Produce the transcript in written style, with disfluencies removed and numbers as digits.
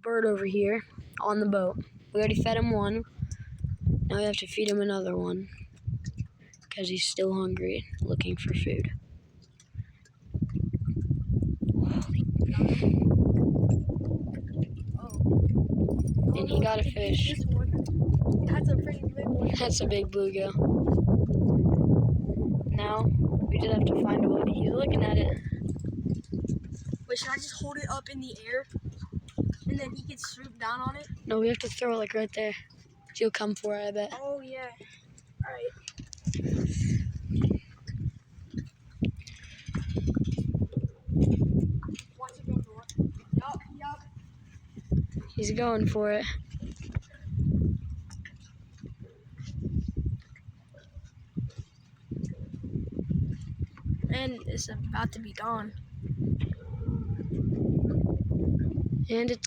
bird over here on the boat. We already fed him one. Now we have to feed him another one because he's still hungry, looking for food. And he got a fish. This one. That's a pretty big one. That's a big bluegill. Now we just have to find a way. He's looking at it. Wait, should I just hold it up in the air and then he can swoop down on it? No, we have to throw it like right there. He'll come for it, I bet. Oh yeah. All right. Watch it go for it. Yup. He's going for it. And it's about to be gone. And it's